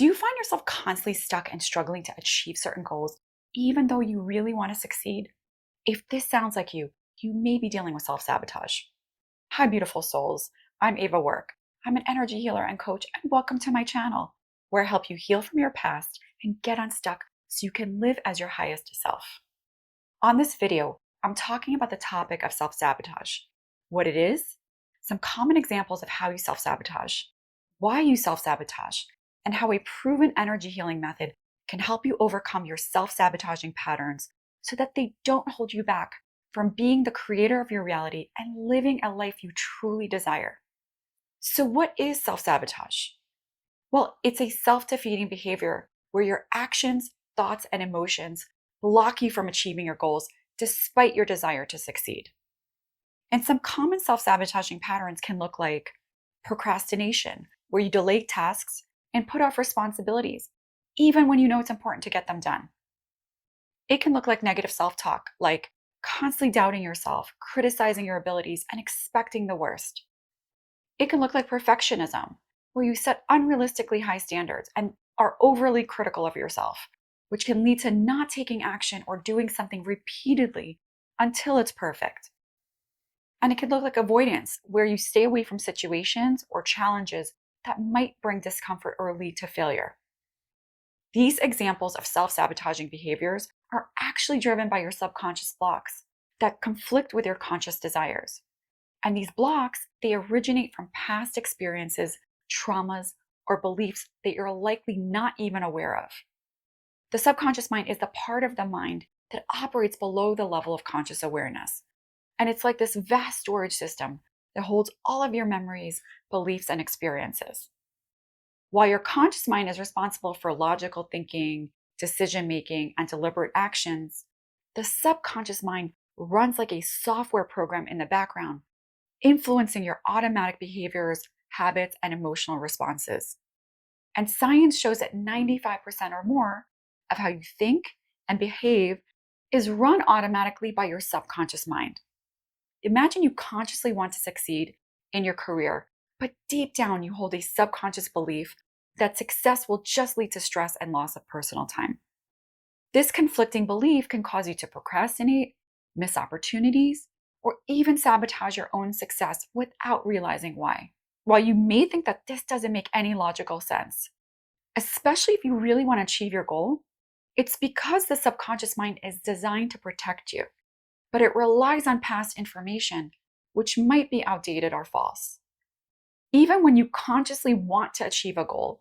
Do you find yourself constantly stuck and struggling to achieve certain goals, even though you really want to succeed? If this sounds like you may be dealing with self sabotage. Hi, beautiful souls. I'm Ava Work. I'm an energy healer and coach, and welcome to my channel, where I help you heal from your past and get unstuck so you can live as your highest self. On this video, I'm talking about the topic of self sabotage, what it is, some common examples of how you self sabotage, why you self sabotage, and how a proven energy healing method can help you overcome your self sabotaging patterns so that they don't hold you back from being the creator of your reality and living a life you truly desire. So, what is self sabotage? Well, it's a self defeating behavior where your actions, thoughts, and emotions block you from achieving your goals despite your desire to succeed. And some common self sabotaging patterns can look like procrastination, where you delay tasks and put off responsibilities, even when you know it's important to get them done. It can look like negative self talk, like constantly doubting yourself, criticizing your abilities, and expecting the worst. It can look like perfectionism, where you set unrealistically high standards and are overly critical of yourself, which can lead to not taking action or doing something repeatedly until it's perfect. And it can look like avoidance, where you stay away from situations or challenges that might bring discomfort or lead to failure. These examples of self sabotaging behaviors are actually driven by your subconscious blocks that conflict with your conscious desires. And these blocks, they originate from past experiences, traumas, or beliefs that you're likely not even aware of. The subconscious mind is the part of the mind that operates below the level of conscious awareness. And it's like this vast storage system that holds all of your memories, beliefs, and experiences. While your conscious mind is responsible for logical thinking, decision making, and deliberate actions, the subconscious mind runs like a software program in the background, influencing your automatic behaviors, habits, and emotional responses. And science shows that 95% or more of how you think and behave is run automatically by your subconscious mind. Imagine you consciously want to succeed in your career, but deep down you hold a subconscious belief that success will just lead to stress and loss of personal time. This conflicting belief can cause you to procrastinate, miss opportunities, or even sabotage your own success without realizing why. While you may think that this doesn't make any logical sense, especially if you really want to achieve your goal, it's because the subconscious mind is designed to protect you, but it relies on past information, which might be outdated or false. Even when you consciously want to achieve a goal,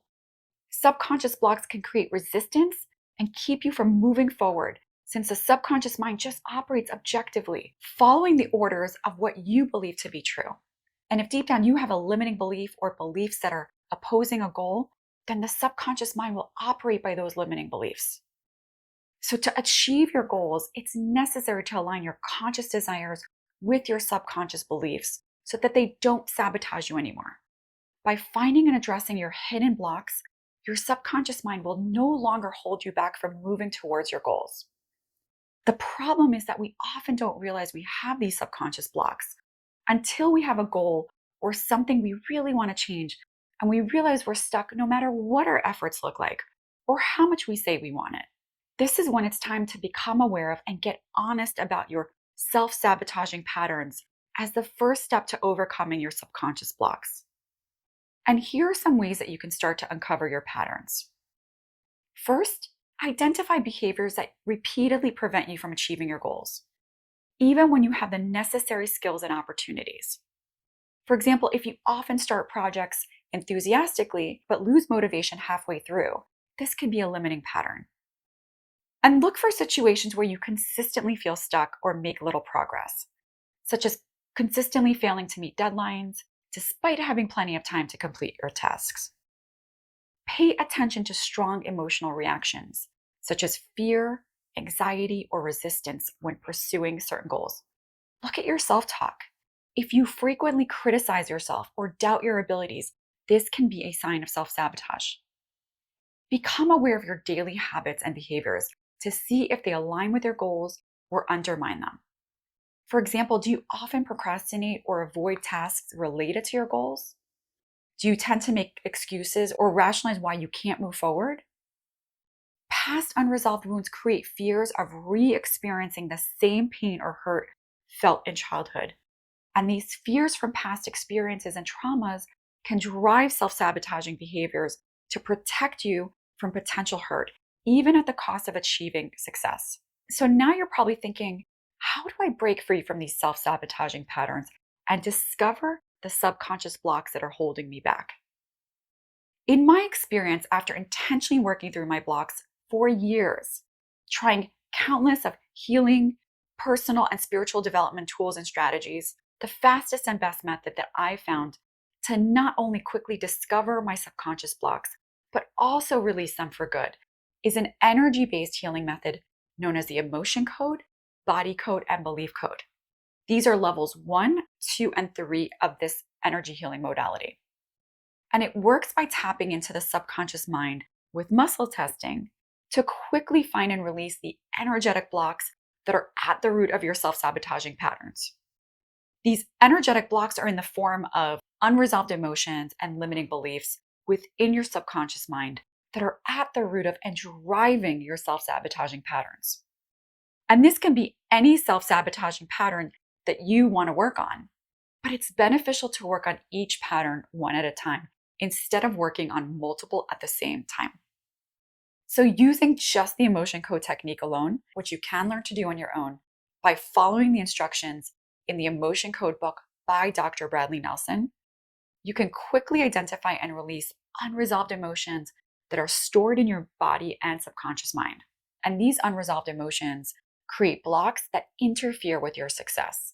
subconscious blocks can create resistance and keep you from moving forward, since the subconscious mind just operates objectively, following the orders of what you believe to be true. And if deep down you have a limiting belief or beliefs that are opposing a goal, then the subconscious mind will operate by those limiting beliefs. So to achieve your goals, it's necessary to align your conscious desires with your subconscious beliefs so that they don't sabotage you anymore. By finding and addressing your hidden blocks, your subconscious mind will no longer hold you back from moving towards your goals. The problem is that we often don't realize we have these subconscious blocks until we have a goal or something we really want to change, and we realize we're stuck no matter what our efforts look like or how much we say we want it. This is when it's time to become aware of and get honest about your self-sabotaging patterns as the first step to overcoming your subconscious blocks. And here are some ways that you can start to uncover your patterns. First, identify behaviors that repeatedly prevent you from achieving your goals, even when you have the necessary skills and opportunities. For example, if you often start projects enthusiastically but lose motivation halfway through, this can be a limiting pattern. And look for situations where you consistently feel stuck or make little progress, such as consistently failing to meet deadlines despite having plenty of time to complete your tasks. Pay attention to strong emotional reactions, such as fear, anxiety, or resistance when pursuing certain goals. Look at your self-talk. If you frequently criticize yourself or doubt your abilities, this can be a sign of self-sabotage. Become aware of your daily habits and behaviors to see if they align with your goals or undermine them. For example, do you often procrastinate or avoid tasks related to your goals? Do you tend to make excuses or rationalize why you can't move forward? Past unresolved wounds create fears of re experiencing the same pain or hurt felt in childhood. And these fears from past experiences and traumas can drive self sabotaging behaviors to protect you from potential hurt, even at the cost of achieving success. So now you're probably thinking, how do I break free from these self sabotaging patterns and discover the subconscious blocks that are holding me back? In my experience, after intentionally working through my blocks for years, trying countless of healing, personal, and spiritual development tools and strategies, the fastest and best method that I found to not only quickly discover my subconscious blocks, but also release them for good is an energy based healing method known as the emotion code, body code, and belief code. These are levels 1, 2, and 3 of this energy healing modality. And it works by tapping into the subconscious mind with muscle testing to quickly find and release the energetic blocks that are at the root of your self sabotaging patterns. These energetic blocks are in the form of unresolved emotions and limiting beliefs within your subconscious mind that are at the root of and driving your self sabotaging patterns. And this can be any self sabotaging pattern that you want to work on, but it's beneficial to work on each pattern one at a time instead of working on multiple at the same time. So, using just the emotion code technique alone, which you can learn to do on your own by following the instructions in the emotion code book by Dr. Bradley Nelson, you can quickly identify and release unresolved emotions that are stored in your body and subconscious mind. And these unresolved emotions create blocks that interfere with your success.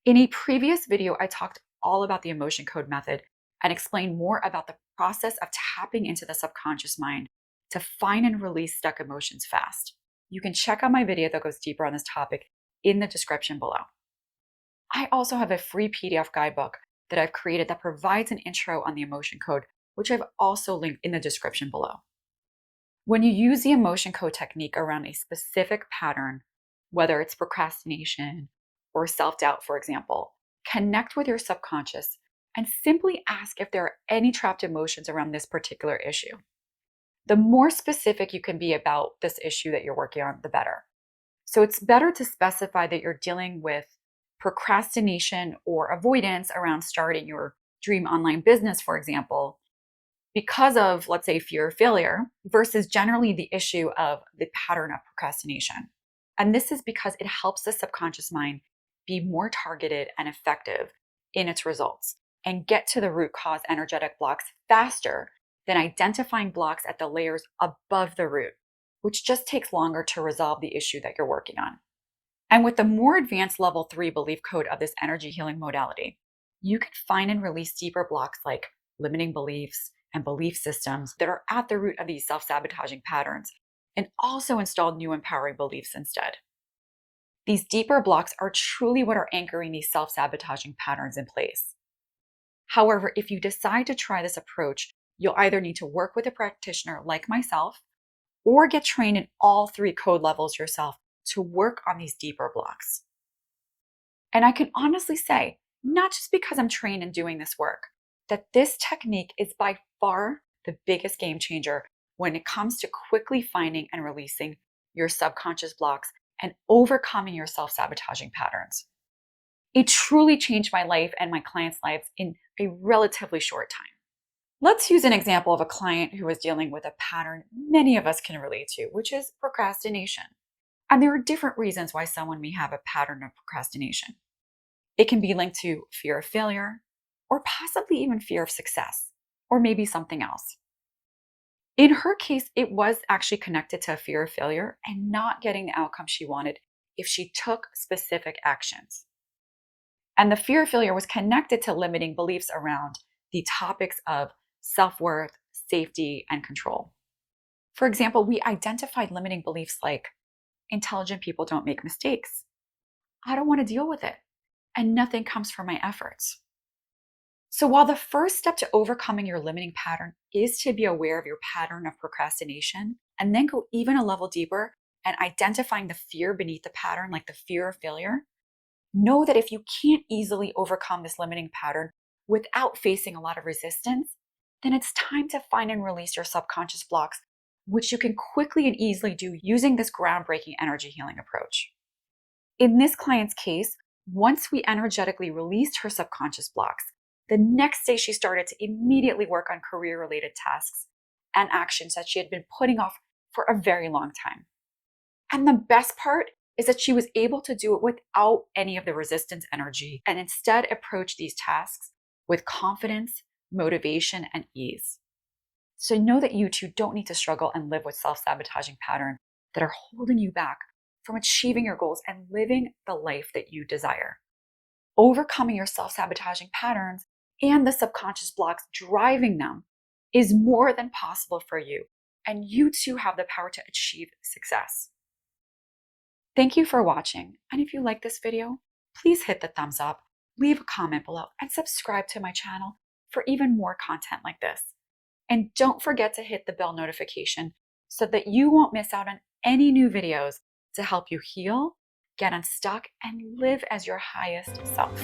In a previous video, I talked all about the emotion code method and explained more about the process of tapping into the subconscious mind to find and release stuck emotions fast. You can check out my video that goes deeper on this topic in the description below. I also have a free PDF guidebook that I've created that provides an intro on the emotion code, which I've also linked in the description below. When you use the emotion code technique around a specific pattern, whether it's procrastination or self-doubt, for example, connect with your subconscious and simply ask if there are any trapped emotions around this particular issue. The more specific you can be about this issue that you're working on, the better. So it's better to specify that you're dealing with procrastination or avoidance around starting your dream online business, for example, because of, let's say, fear of failure, versus generally the issue of the pattern of procrastination. And this is because it helps the subconscious mind be more targeted and effective in its results and get to the root cause energetic blocks faster than identifying blocks at the layers above the root, which just takes longer to resolve the issue that you're working on. And with the more advanced level 3 belief code of this energy healing modality, you can find and release deeper blocks like limiting beliefs and belief systems that are at the root of these self-sabotaging patterns, and also install new empowering beliefs instead. These deeper blocks are truly what are anchoring these self-sabotaging patterns in place. However, if you decide to try this approach, you'll either need to work with a practitioner like myself or get trained in all 3 code levels yourself to work on these deeper blocks. And I can honestly say, not just because I'm trained in doing this work, that this technique is by far the biggest game changer when it comes to quickly finding and releasing your subconscious blocks and overcoming your self-sabotaging patterns. It truly changed my life and my clients' lives in a relatively short time. Let's use an example of a client who is dealing with a pattern many of us can relate to, which is procrastination. And there are different reasons why someone may have a pattern of procrastination. It can be linked to fear of failure, or possibly even fear of success, or maybe something else. In her case, it was actually connected to a fear of failure and not getting the outcome she wanted if she took specific actions. And the fear of failure was connected to limiting beliefs around the topics of self-worth, safety, and control. For example, we identified limiting beliefs like intelligent people don't make mistakes. I don't want to deal with it, and nothing comes from my efforts. So while the first step to overcoming your limiting pattern is to be aware of your pattern of procrastination and then go even a level deeper and identifying the fear beneath the pattern, like the fear of failure, know that if you can't easily overcome this limiting pattern without facing a lot of resistance, then it's time to find and release your subconscious blocks, which you can quickly and easily do using this groundbreaking energy healing approach. In this client's case, once we energetically released her subconscious blocks, the next day she started to immediately work on career related tasks and actions that she had been putting off for a very long time. And the best part is that she was able to do it without any of the resistance energy and instead approach these tasks with confidence, motivation, and ease. So know that you too don't need to struggle and live with self-sabotaging patterns that are holding you back from achieving your goals and living the life that you desire. Overcoming your self-sabotaging patterns and the subconscious blocks driving them is more than possible for you, and you too have the power to achieve success. Thank you for watching, and if you like this video, please hit the thumbs up, leave a comment below, and subscribe to my channel for even more content like this. And don't forget to hit the bell notification so that you won't miss out on any new videos to help you heal, get unstuck, and live as your highest self.